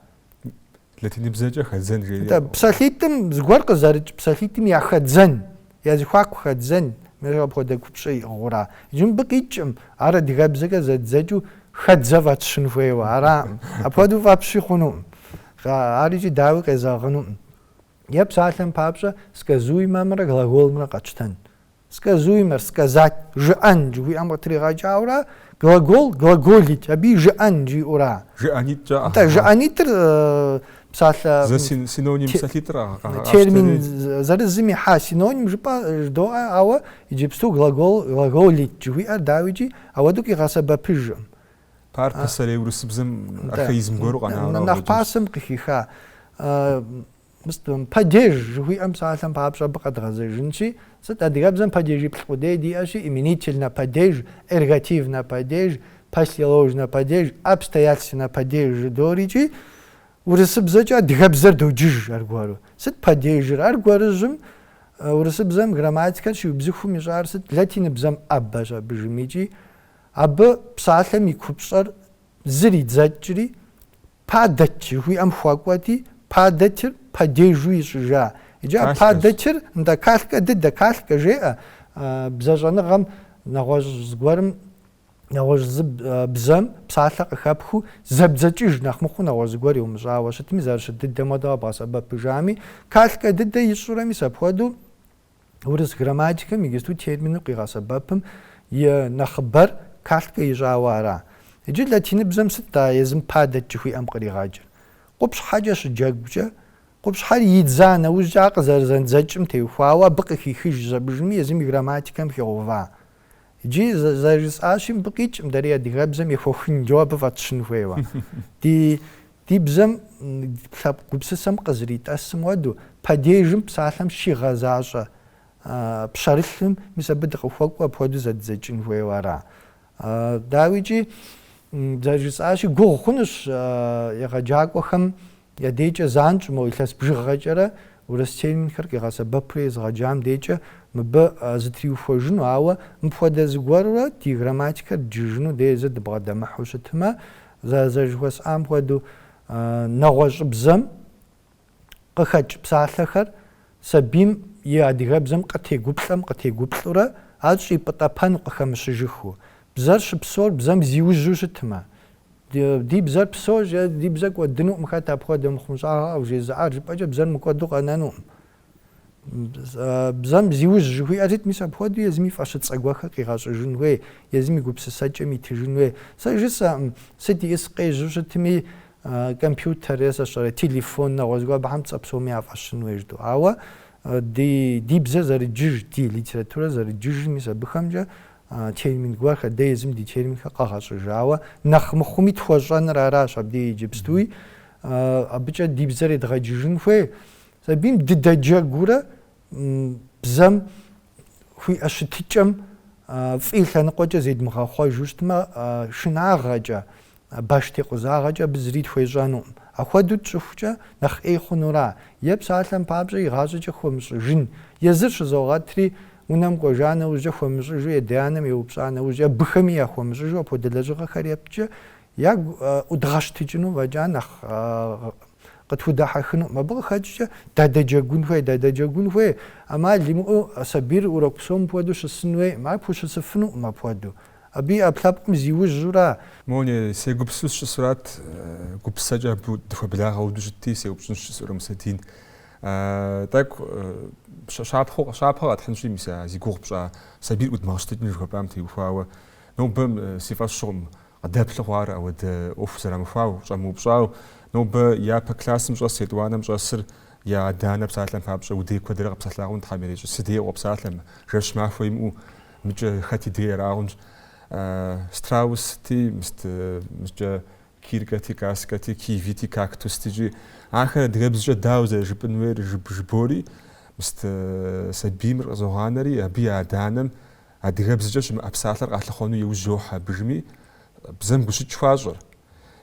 لاتين بزاجة خدزن جي بساليتم زغورق زارج بساليتم يا خدزن يا زخواك خدزن ميرا بودا كوبشي غورا جم بقيتم ارا ديغابزغا زادزاجو خدزفات شنفوي ارا ابودو فابشي خونوم اريجي داوي كزاغنوم يا بسالم بابشا سكازوي مامرا глагол мра قاچتن سكازوي مر سكازات جان جوي امتري غاجاورا глагол глаголить аби жан جي اورا جانيت جا انت جانيت بسالة за синоним салитра термин зарезми ха синоним жпа доа ава иджипсту глаголить жуи давиджи авадуки гасаба пиж парпасале урусбзем архаизм гору гана нахпасым қихиха мстам падеж жуи амсалам папша бақадгазежинчи сат адигабзам падежи плхуде диаши именительно падеж эргативно падеж пассиложно падеж обстоятельно падеж доричи урысыбзэкӏэ адыгэбзэр доджыж аргуэру. Сыт падежыр? Аргуэрыжьым урысыбзэм грамматикэр щиубзыхум ищӏар сыт? Латиныбзэм ӏэбэщ абы жымичӏи, абы псалъэм и купщӏэр зыр идзэкӏри падэт жыхуиӏэм хуэкӏуэти, падэтыр падежу ищӏыжа. Иджы падэтыр нтӏэ калъкӏэ дыдэ калъкӏэ жеӏэ бзэщӏэныгъэм нэгъуэщӏ зыгуэрым нэгъуэщӏ бзэм псалъэ къыхэпхыу зэбдзэкӏыж нэхъ мыхъуу нэгъуэщӏ зыгуэр иумыщӏауэ щытми зэрыщыдыдэм хуэдэу абгъэсэбэпыжами, калъкӏэ дыдэ ищӏурэ мис апхуэдэу урыс грамматикэм иджысту терминыр къигъэсэбэпым и нэхъыбэр калъкӏэ ищӏауэ ара. Иджы латиныбзэм сыт езым падэт жыхуиӏэм къригъэджэр? Къупщхьэкӏэ щыджэгукӏэ, къупщхьэр идза нэужькӏэ къызэрызэдзэкӏым теухуауэ абы къыхихыж зэбыжми езым и грамматикэм хегъува. Иджы зэрыжысӏащи мыбы къикӏ дэри адыгэбзэм ехуэхынкӏэу абы фӏэтщын хуейуэ. Ди бзэм лъэпкъ гупсысэм къызэритӏэсым хуэдэу падежым псалъэм щигъэзащӏэ пщэрылъым мис абы дыкъыхуэкӏуэ апхуэдэу зэддзэкӏын хуейуэ ара. Дауичӏи зэрыжысӏащи гугъу хъунущ егъэджакӏуэхэм я дежкӏэ занщӏу мо илъэс бжыгъэкӏэрэ урыс терминхэр къигъэсэбэпурэ езыгъэджам дежкӏэ мыбы зытриухуэжыну, ауэ мыпхуэдэ зыгуэрурэ ди грамматикэр джыжыну дезэ дыбгъэдэмыхьу щытмэ, зэрыжыхуэсӏам хуэдэу нэгъуэщӏыбзэм къыхэкӏ псалъэхэр сабийм и адыгэбзэм къытегуплӏурэ ар щӏипӏытӏэпэну къыхэмыщыжыхыу. Бзэр щыпсэур бзэм зиужьу щытмэ. Ди бзэр псощ, ди бзэр кӏуэдынуӏым хэт апхуэдэ мыхъумыщӏагъэу жезыӏар жыпӏэкӏэ бзэр мыкӏуэду къэнэнуӏым. Бзэм зиужь жыхуиӏэрит мис апхуэдэу езыми фӏэщыцӏэ гуэрхэр къигъэщӏыжын хуей, езыми гупсысэкӏэм итыжын хуей. Сэ жысӏэӏым сыт иӏыс къежьэу щытми компьютер телефон нэгъуэщӏ зыгуэр абыхьэм цӏэ псоми яфӏэщын хуей жыту. Ауэ ди бзэр зэрыджыж, ди литературэ зэрыджыжым мис абыхэмкӏэ термин гуэрхэр дэ езым ди терминхэр къэгъэщӏыжауэ нэхъ мыхъуми тхуэщӏэныр аращ абы иджыпстуи абыкӏэ ди бзэр едгъэджыжын хуей. Сабийм дыдэджэгурэ бзэм хуиӏэ щытыкӏэм фӏи лъэныкъуэкӏэ зедмыгъэхъуэжу щытмэ, шынагъэкӏэ, баш текъузагъэкӏэ абы зыри тхуещӏэнуӏым. Апхуэдэу тщӏыхукӏэ нэхъ ӏей хъунура. Е псалъэм папщӏэ игъащӏэкӏэ хуэмыщӏыжын, езыр щызогъэтри унэм кӏуэжа нэужькӏэ хуэмыщӏыжу, едэанэм еупщӏа нэужькӏэ, абыхэми яхуэмыщӏыжу апхуэдэ лэжьыгъэхэр епчӏэ ягу ӏудгъэщтыкӏыну фӏэкӏа нэхъ къытхудэхьэхыну. Абы къыхэкӏкӏэ дадэджэгун хуей. Ӏэмал имыӏэу сабийр урок псом апхуэдэу щысын хуейӏым, ар пхущысыфынуӏым апхуэдэу. Абы и ӏэплъэпкъым зиужьура. Мони сегупсус щысурат гупсэкӏэ абы дыхуэблагъэуду щытти сеупщӏын щысурэ Мусэдин. Тӏэкӏу щапхъэ къэтхьынщи мис зи гугъу пщӏа сабийр ӏудмыгъэщтыкӏын жыхуэпӏам теухуауэ нобэ си фӏэщ щыгъум къэдэплъу хъуар ауэдэ ӏуэху зэрамыхуауэ щӏэмыупщӏауэ нобэ япэ классым щӏэс етӏуанэм щӏэсыр я адэ-анэ псалъэм папщӏэ удей куэдрэ къэпсэлъагъун Тхьэм ирещӏ сыдеӏуэ псалъэм жэщ махуэ имыӏэу мыкӏэ хэт идей ярагъунщ. Страусти, мыскӏэ киркэти, каскэти, кивити, кактустижи ахэр адыгэбзэкӏэ дауэ зэрыжыпӏын хуейр жыбори сабийм къызогъанэри абы и адэ-анэм адыгэбзэкӏэ щымыӏэ псалъэр къалъыхъуэну иужь йохьэ абыжми бзэм гущыкӏ хуащӏэр.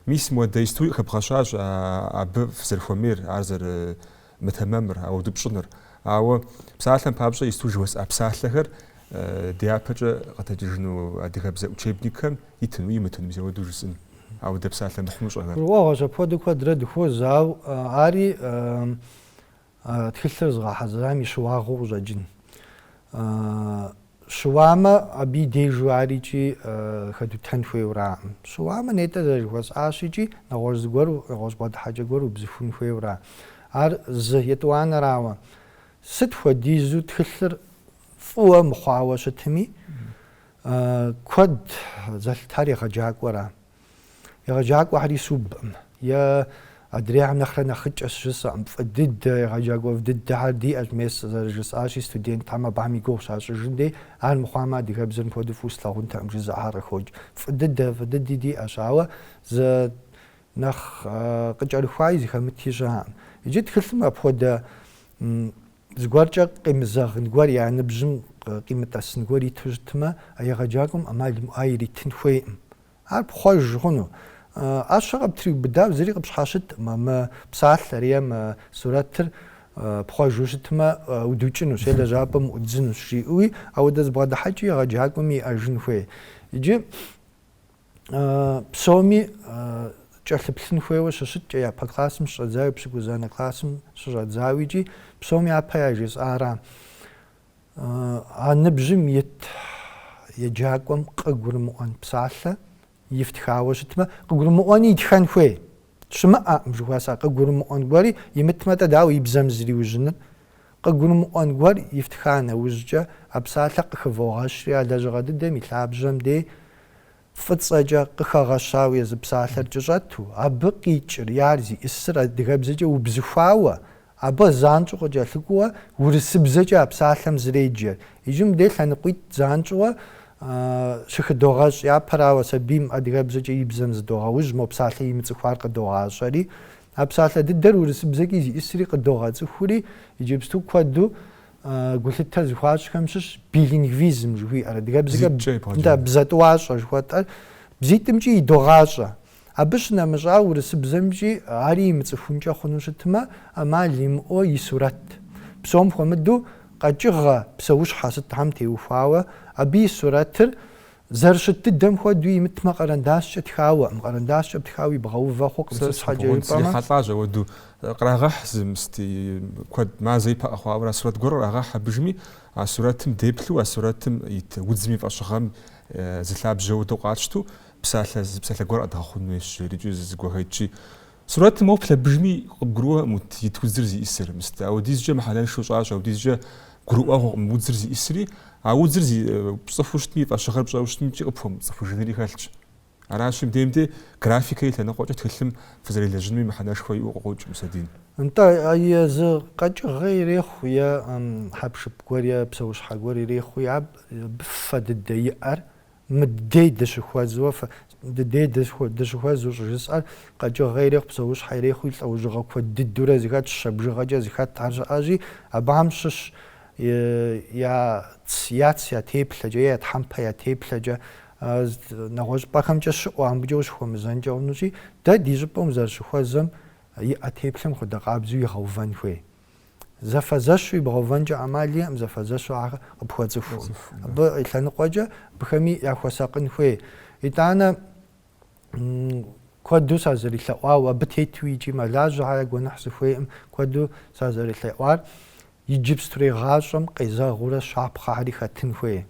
Мис мыуэдэ историк хэбгъэщащ абы зэрыхуэмейр, ар зэрымытэмэмыр, ауэду пщӏыныр. Ауэ псалъэм папщӏэ исту жыуэсӏа псалъэхэр дяпэкӏэ къэтэкӏыжыну адыгэбзэ учебникхэм итыну имытыну зэуэду жысӏын. Ауэдэ псалъэ мыхъумэ щӏэгъэр. Уэгъущ апхуэдэу куэдрэ дыхуозауэ ари тхылъыр зыгъэхьэзырам и щыуагъыу къыщӏэкӏын. Щыуамэ абы и дежу арикӏи хэдутэн хуейуэракъым. Щыуамэ нетӏэ зэрыжыхуэсӏащикӏи нэгъуэщӏ зыгуэр, нэгъуэщӏ бгъэдыхьэкӏэ гуэр убзыхун хуейуэра. Ар зы етӏуанэрауэ. Сыт хуэдизу тхылъыр фӏыуэ мыхъуауэ щытми куэд зэлъытар егъэджакӏуэра. Егъэджакӏуэхьэри субӏым. Е адрейхьэм нэхърэ нэхъыкӏэ сыжысӏэӏым. Фӏы дыдэ егъэджакӏуэ дыдэхьэр диӏэщ мес зэрыжысӏащи студентхэм абыхьэм и гугъу щащӏыжын дей ар мыхъуамэ адыгэбзэр мыпхуэдэу фӏыуэ слъагъунтэкъым жызыӏэхьэр къыхокӏ. Фӏы дыди диӏэщ, ауэ зы нэхъ къыкӏэрыхуаи зыхэмыти щыӏэкъым. Иджы тхылъым апхуэдэ зыгуэркӏэ къемызэгъын гуэр я ныбжьым къимытӏэсын гуэр иту щытмэ егъэджакӏуэм ӏэмал имыӏэу иритын хуейӏым. Ар пхъуэж хъуну. أشغب تري بدأ زري قبش حاشت ما بساعة ريم سورة بخواجوشت ما ودوتشنو شيء لجابم ودزنو شيء أو دز بعد حاجة رجعكم يأجن خوي يجي بسومي جالب سن خوي وششت يا بقاسم شزاوي بسكوزانا قاسم شزاوي جي بسومي أبايجز آرام نبجم يجاكم قجر مؤن بسالة يفتخاوشت ما قجر مؤن يدخن خوي شما مجواسا قجر مؤن قاري يمت ما تداو يبزم زري وجنن قجر مؤن قاري يفتخانه وججا أبسالة قخفوغاش يا دجغاد دمي لابجم دي فتسجا قخغشاوي زبسالة ججاتو أبقي ريالزي إسرا دغبزجا وبزخاوة أبا زانجو جالكوا ورسبزجا أبسالة زريجا يجم ديل هنقيت زانجو شخ دوغاش يا براوة سبيم أدغبزجا يبزمز دوغاوج مو بسالة يمتخوار قدوغاش شاري أبسالة ددر ورسبزجا إسري قدوغاز خوري يجبستو كوادو قلت تزخواش خمسش بيلينغويزم جوي أدغبزجا دا بزاتواش جوات بزيتمجي دوغاشا أبشنا مجاور سبزمجي عاري متفونجا خنوشتما أما ليمو يسورات بسوم خمدو قاجغا بسوش حاسد عمتي وفاوة أبي سوراتر زرشت الدم خو دوي متما قرنداش تخاوة مقرنداش بتخاوي بغوفا خو قمص حاجة يبقى حطاجة ودو قراغا حزم ستي كود ما زي بقى أخوة أورا سورات قرر أغا حبجمي سوراتم ديبلو سوراتم يتوزمي في أشغام زلاب جو توقعتشتو بسالة قرأ داخل مش ريجوز قوهيتشي سورات موفلة بجمي قروة مت يتوزر زي إسر مستا أو ديز جا محلان شوشاش أو ديز جا قروة موزر زي إسري أو زر زي بصفوشتني فأشغل بصفوشتني جي قبهم بصفوش جنري خالش أراشم ديمدي جرافيكي لأن قوجة تكلم فزري لجنمي محناش خوي وقوج مسادين أنت أي ز قد غير خويا حبش بقوريا بسوش حقوري ريخ خويا بفد الديار مدي دشخوازو ددي دشخوازو جسال قد غير بسوش حيريخ أو جغا كود الدورة زكات الشبجغا زكات عرج أجي أبامشش يا تسيات يا تيبلجا يا تحمبا يا تيبلجا نغوش باكم جش وعم بجوش خو مزنجا ونجي دا ديجبوم زرشخوازم يا تيبلم خد قابزو يغوفان خوي زفزشوي بغوفانجا عمالية أم زفزشو أبخوزفو أبا إتلان قوجا بخمي يأخوساقن خوي إتانا كودو سازري لأواو أبتيتويجي ملاجو على قونحس خوي كودو سازري لأوار يجيب ستري غاشم قيزا غورا شعب خاري خاتن خوي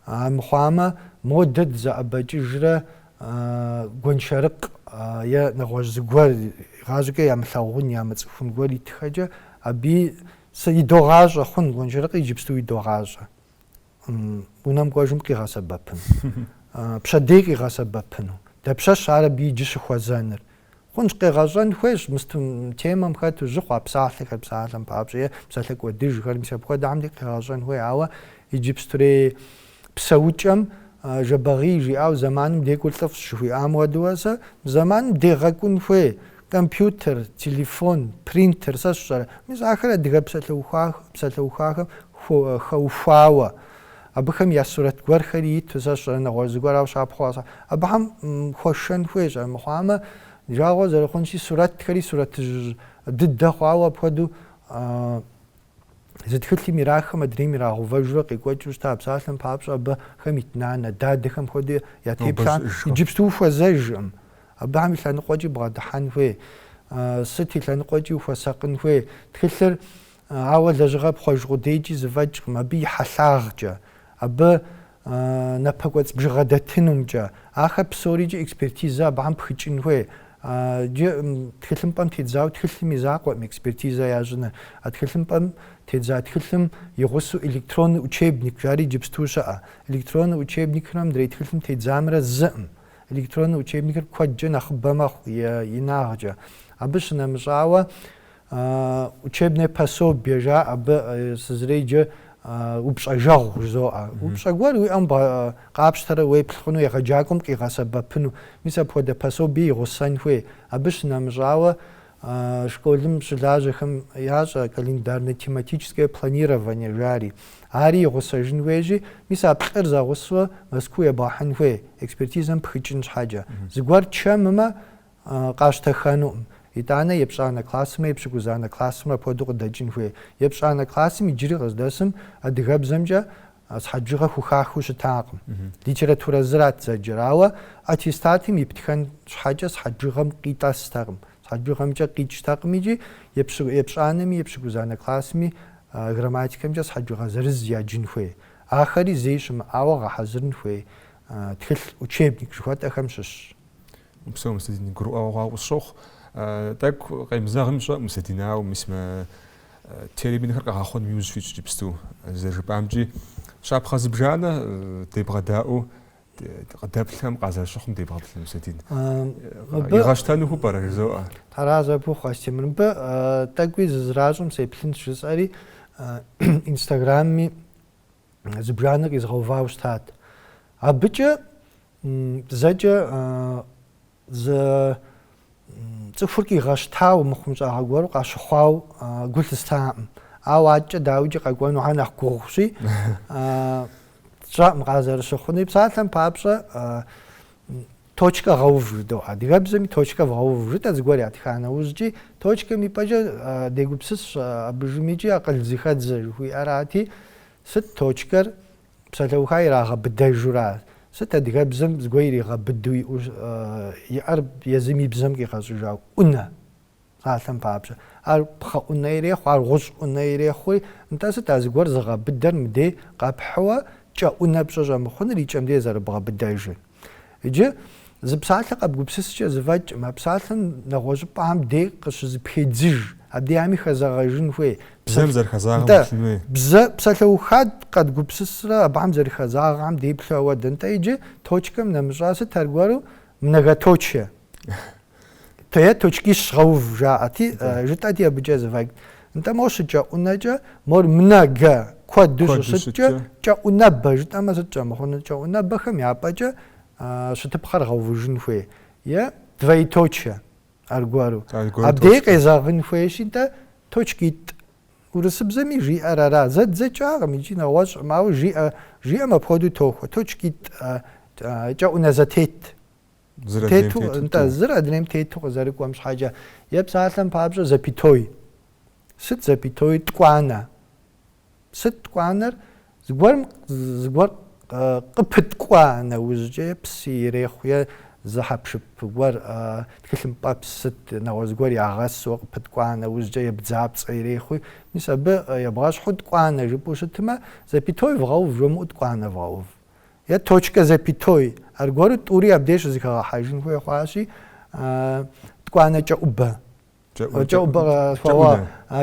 مخواما مودد زا أباجي جرا قونشارق يا نغوش زقوار غازوكا يا ملاغون يا متسفون قواري تخاجا أبي سيدوغاج خون غونجرق يجيبستو يدوغاج ونام قواجم كي غاسبابن بشديك غاسبابن دبشاش على بيجيش خوازانر خونش كي غازان خويش مستم تيمم خاتو جخوا بساعتك بساعتم بابجي بساعتك وديج غير مسابقة دعمدك غازان هو عوا يجيبستري بسوتشم جبغي جي أو زمان دي قلت شوي عام ودواسا زمان دي غاكون خوي كمبيوتر تليفون برينتر ساشر مش آخر دقة بسالوخاخ خوفاوة أبخم يا صورة قر خريط ساشر نغوز قر أو شاب خواصة أبهم خوشن خويش المخامة جاوز الخونشي صورة خري صورة ضد خواوة بخدو إذا دخلت ميراخ مدري ميراخ وفجرق يقول جوز تاب سالم بابش أب خميتنا داد خم خدي يتيبلان يجيبستو فزاجم أبهم لأن قاجي بعد حن في ستي لأن قاجي وفساقن في تخسر عاود لجرب خوش غديجي زواج ما بي حساغجا أب نبغى بجغدتنهم جا آخر بسوريجي إكسبرتيزا بعم بخشين في جا تخلم بام تيزاو تخلم ميزاق وام إكسبرتيزا يا جنا تخلم بام تيزا تخلم يغسو إلكترون وشيبنيك جاري جبستوشا إلكترون وشيبنيك رام دري تخلم تيزامرا زم إلكترون وشيبنيك كوجا نخبما خويا يناغجا أبش نمجاوا وشيبني باسو بيجا أب سزريجا وبشجاغ جزاء وبشجوار ويام قابشترا ويبلخنو يخجاكم كي غسببنو مثل بودا باسو بي غسان خوي أبش نمجاوا школым щылажьэхэм ящӏэ календарно-тематическое планирование жари. Ари игъусэжын хуейщи, мис а плӏыр зэгъусэу Москву ебгъэхьын хуей, экспертизэм пхыкӏын щхьэкӏэ. Зыгуэр чэмымэ къащтэхэнуӏым. Итӏанэ епщӏанэ классымэ, епщыкӏузанэ классымэ апхуэдэу къыдэкӏын хуей. Епщӏанэ классым иджыри къыздэсым адыгэбзэмкӏэ щхьэджыгъэ хухахэу щытакъым. Литературэ зырат зэджэр, ауэ аттестатым иптхэн щхьэкӏэ щхьэджыгъэм къитӏэстэкъым. щхьэджыгъэмкӏэ къикӏтэкъым икӏи епщӏанэми, епщыкӏузанэ классми грамматикэмкӏэ щхьэджыгъэ зырыз яджын хуей. Ахэри зэи щымыӏауэ гъэхьэзырын хуей тхылъ учебник жыхуэтӏэхэм щыщщ. Псом Мустадин гурыӏуэгъуа къысщохъу. Тӏэкӏу къемызэгъым щӏэ Мустадинауэ мисмэ терминхэр къэгъэхъуэн иужь фищӏ псту зэрыжыпӏамкӏи щапхъэ зыбжанэ дебгъэдаӏуэу къыдэплъхэм къазэрыщыхъум дебгъэплъын Мустадин. Игъэщтэну хъупӏэрэ жызоӏэ? Таразэ пухъуэсти мыбы тӏэкӏуи зызращӏэм сеплъын щысӏэри Инстаграмми зыбжанэ къизгъэувауэ щытат. Абыкӏэ зэкӏэ цӏыхур къигъэщтауэ мыхъум щӏагъэ гуэру къащыхъуауэ гу лъыстаӏым. Ауэ адэкӏэ дауикӏэ къэкӏуэну ар нэхъ гугъущи щӏэӏым къазэрыщыхъуни. Псалъэм папщӏэ точкэ гъэув жыдэу, адыгэбзэми точкэ вгъэув жытӏэ зыгуэр ятха нэужькӏи, точкэм ипӏэкӏэ дегупсысщ абыжымикӏи акъыл зыхэдзэ жыхуиӏэрати, сыт точкэр псалъэухар ирагъэбыдэжура, сыт адыгэбзэм зыгуэр иригъэбыду иӏэр езым и бзэм къигъэщӏыжа ӏунэ псалъэм папщӏэ. Ар пхъэ ӏунэ ирехъу, ар гъущӏ ӏунэ ирехъуи, нтӏэ сыт а зыгуэр зыгъэбыдэр мыдей къэпхьыуэ кӏэ ӏунэ пщӏэ щӏэмыхъуныр и кӏэм дей зэрыбгъэбыдэжыр. Иджы зы псалъэ къэбгупсыскӏэ зэфӏэкӏмэ, псалъэм нэгъуэщӏыпӏэхьэм дей къыщызыпхедзыж, абдеями хэзэгъэжын хуей. Бзэм зэрыхэзагъэм хуей. Бзэ псалъэухат къэдгупсысрэ абыхьэм зэрыхэзагъэм деплъу ауэдэ. НтӀэ иджы точкэм нэмыщӏа сыт аргуэру многоточие. Е точкищ гъэув жаӏэти жытӏэти абыкӏэ зэфӏэкӏ. НтӀэ мо щыкӏэ ӏунэкӏэ мор многэ куэду щыщыткӏэ кӏэӏунэбэ жытӏэмэ сыт кӏэмыхъунур? Кӏэӏунэбэхэм япӏэкӏэ щытыпхъэр гъэувыжын хуей. Е двоеточие аргуэру. Абдей къезэгъын хуейщи, нтӏэ точкитӏ. Урысыбзэми жиӏэр ара. Зэдзэкӏакъым икӏи нэгъуэщӏ, ауэ жиӏэм апхуэдэу тохуэ. Точкитӏ кӏэӏунэ зэтет. Тету, нтӏэ зыр адрейм тету къызэрыкӏуэм щхьэкӏэ. Е псалъэм папщӏэ запятой. Сыт запятой? Ткӏуанэ. Сыт ткӏуанэр? Зыгуэр къыпыткӏуа нэужькӏэ псы ирехъу, е зыхьэпшып гуэр тхылъымпӏэпс сыт нэгъуэ зыгуэр ягъэсу къыпыткӏуа нэужькӏэ е бдзапцӏэ ирехъуи, мис абы ебгъэщхьу ткӏуанэ жыпӏэу щытмэ, запятой вгъэув жумыӏэу ткӏуанэ вгъэув. Е точкэ запятой аргуэру тӏури абдей щызыхэгъэхьэжын хуей хъуащи, ткӏуанэ кӏэӏубэ.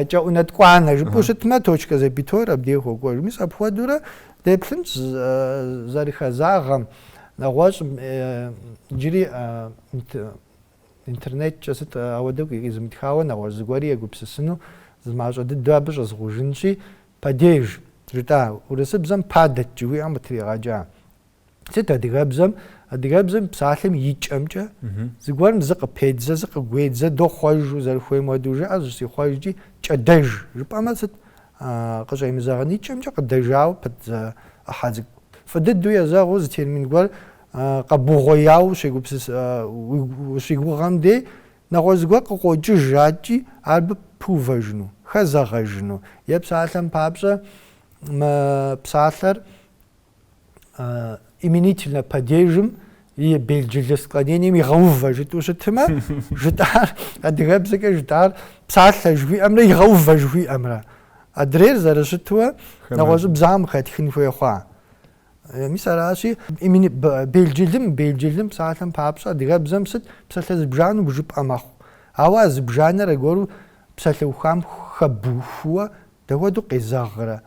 Кӏэӏунэ ткӏуанэ жыпӏэу щытмэ, точкэ запятойр абдей хуокӏуэж. Мис апхуэдэурэ деплъын зэрыхэзагъэм нэгъуэщӏ иджыри интернеткӏэ сыт ауэдэу къизымытхауэ нэгъуэщӏ зыгуэри егупсысыну зы мащӏэ дыдэу абы щӏэзгъужынщи, падеж жытӏа. Урысыбзэм падэт жыхуиӏэм къытрегъэкӏа. Сыт адыгэбзэм псалъэм и кӏэмкӏэ зыгуэрым зы къыпедзэ, зы къыгуедзэ, дохъуэжу зэрыхуейм хуэдэу жыӏэ, зыщихъуэжкӏи кӏэдэж жыпӏэмэ сыт къыщӏемызэгъын и кӏэмкӏэ къыдэжауэ пыт ӏыхьэ цӏыкӏу. Фӏы дыдэу езэгъыу зы термин гуэр къэбугъуеяуэ ущигугъэм дей нэгъуэщӏ зыгуэр къыкъокӏыж жаӏэкӏи абы пыувэжыну, хэзэгъэжыну. Е псалъэм папщӏэ псалъэр именительно падежым и белджылы склонением игъэувэ жытӏэу щытмэ, жытӏар адыгэбзэкӏэ жытӏар псалъэ жыхуиӏэмрэ игъэувэ жыхуиӏэмрэ. Адрейр зэрыщытууэ нэгъуэщӏ бзам хэтхын хуей хъуа. Мис аращи белджылым псалъэм папщӏэ адыгэбзэм сыт псалъэ зыбжану бжыпӏэ мэхъу. Ауэ а зыбжанэр аргуэру псалъэухам хэбухууэ дэхуэдэу къезэгърэ.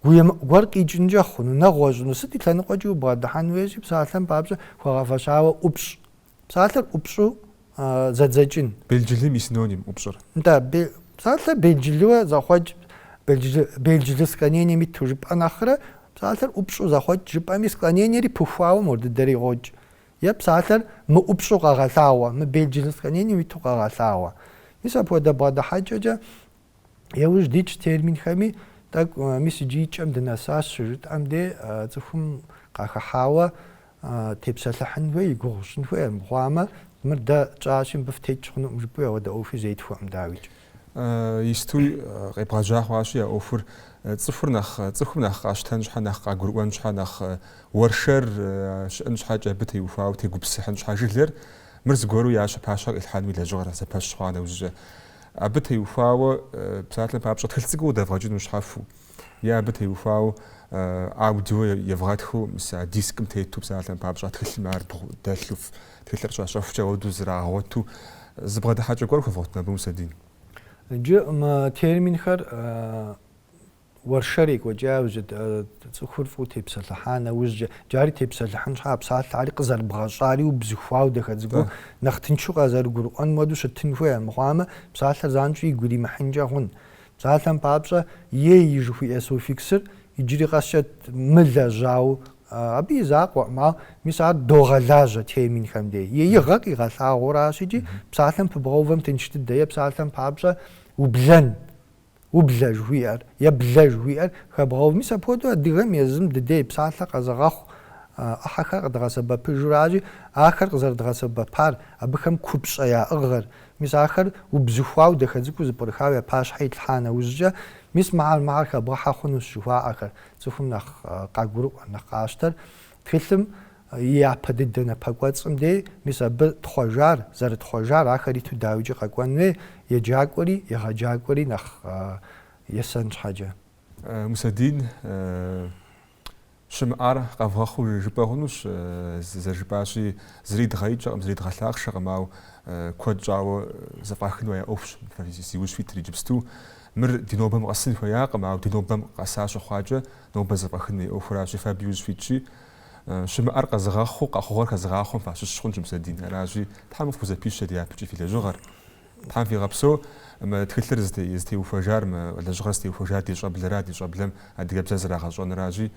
Гуэр къикӏынкӏэ хъуну, нэгъуэщӏыну, сыт и лъэныкъуэкӏи убгъэдыхьэн хуейщи, псалъэм папщӏэ хуэгъэфэщауэ ӏупщӏ. Псалъэр ӏупщӏу зэдзэкӏын. Белджылым и синоним ӏупщӏыр. НтӀэ псалъэр белджылыуэ зэхъуэкӏ, белджылы склонением иту жыпӏэ нэхърэ, псалъэр ӏупщӏу зэхъуэкӏ жыпӏэми склонениери пыхуауэ мор дыдэри къокӏ. Е псалъэр мыӏупщӏу къэгъэлъагъуэ, мы белджылы склонением иту къэгъэлъагъуэ. Мис апхуэдэ бгъэдыхьэкӀэкӀэ яужь дикӀ терминхэми тӀэкӀу мис иджыкӀэм дынэсащ щыжытӀэм де цӀыхум къахэхьауэ тепсэлъыхьын хуей, и гугъу щын хуей мыхъуамэ, мыр дэ кӀащи мыбы фтекӀ хъуну жыпӀэу яуэдэ Ӏуэхуи зетхуэкъым дауичӀ. Исту къебгъэжьа хъуащи я Ӏуэхур цӀыхум нэхъ къащтэн щхьэ, нэхъ къагурыӀуэн щхьэ, нэхъ уэршэр щыӀэн щхьэкӀэ абы теухуауэ тегупсыхьын щхьэ жылэр мыр зыгуэру ящэ пащхьэ къилъхьэн уи лэжьыгъэр зэпэщ хъуа нэужьыжьэ. Абы теухуауэ псалъэм папщӀэ тхылъ цӀыкӀуу удэвгъэкӀыну щхьэфу, е абы теухуауэ аудио евгъэтхыу мис а дискым тету псалъэм папщӀэ тхылъым ар дэлъу тхылъыр щӀащӀэхукӀэ уэду зрагъуэту зыбгъэдыхьэкӀэ гуэр хуэфӀэхъут абы Мусэдин. Иджы терминхэр уэршэр екӀуэкӀауэ цӀыхур фӀыуэ тепсэлъыхьа нэужькӀэ джари тепсэлъыхьын щхьа псалъэри къызэрыбгъэщӀари убзыхуауэ дэхэдзыгъэу нэхъ тыншу къазэрыгурыӀуэн хуэдэу щытын хуей мыхъуамэ псалъэр занщӀэу игу иримыхьынкӀэ хъун. Псалъэм папщӀэ и жыхуиӀэ суффиксыр иджыри къэсчэ мылэжьауэ абы и закъуэкъым, мис ар догъэлажьэ терминхэм де. Игъэ къигъэлъагъуэращ икӀи псалъэм пыбгъэувэм тынш дыдэ е псалъэм папщӀэ ублэ жыхуиӀэр е блэ жыхуиӀэр хэбгъэув. Мис апхуэдэу адыгэм езым дыдей псалъэ къэзыгъэхъу Ӏыхьэхэр къыдгъэсэбэпыжуращи, ахэр къызэрыдгъэсэбэпар абыхэм купщӀэ яӀыгъэр. Мис ахэр убзыхуауэ дэхэдзыху зыпӀырыхауэ я пащхьэ илъхьа нэужькӀэ мис мыхьэр хэбгъэхьэ хъунущ жыхуаӀэхэр. ЦӀыхум нэхъ къагурыӀуэ, нэхъ къащтэр тхылъым и япэ дыдэ напэкӀуэцӀым де мис абы тхъуэжар, зэрытхъуэжар ахэр иту дауикӀи къэкӀуэн хуей, еджакӀуэри егъэджакӀуэри нэхъ есэн щхьэкӀэ. Мусэдин щымыӀар къэвгъэхъуу жыпӀэ хъунущ, зэрыжыпӀащи зыри дгъэикӀэкъым, зыри дгъэлъахъшэкъым, ауэ куэд щӀауэ зэфӀахын уэ я Ӏуэхущ си ужь фитыр иджыпсту. Мыр ди нобэм къэсын хуеякъым, ауэ ди нобэм къэса щыхъуакӀэ нобэ зэфӀэхын и Ӏуэхуращи фэбий ужь фитщи щымыӀэр къэзыгъэхъуу къэхъугъэр хэзыгъахъуэм фащыщ хъунщ Мусэдин. Аращи Тхьэм фхузэпищэ ди япэкӀи фи лэжьыгъэр. Тхьэм фигъэпсэу тхылъыр зытеухуэжар, лэжьыгъэр зытеухуэжар ди щӀэблэра, ди щӀэблэм адыгэбзэр зэрагъэщӀэныращи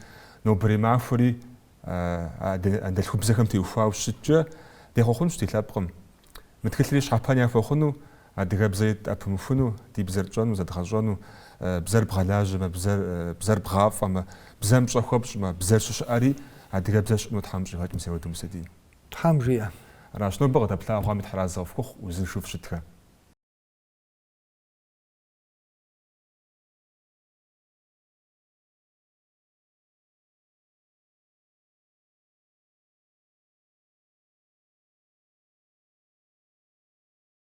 нобэрей махуэри андалъхубзэхэм теухуауэ щыткӀэ дехъуэ хъунщ ди лъэпкъым. Мы тхылъри щхьэпэн яхуэ хъуну, адыгэбзэри дэӀэпымыхуну, ди бзэр тщӀэну, зэдгъэщӀэну, бзэр бгъэлажьэмэ, бзэр бгъафӀэмэ, бзэм пщӀэ хуэпщӀмэ, бзэр щыщыӀэри адыгэбзэр щыӀэну Тхьэм щӀигъэкӀым сеуэду Мусэдин. Тхьэм жиӀэ. Аращ нобэ къыдэплъагъуам итхьэразэ къыфхухъу узыншэу фщытхэ.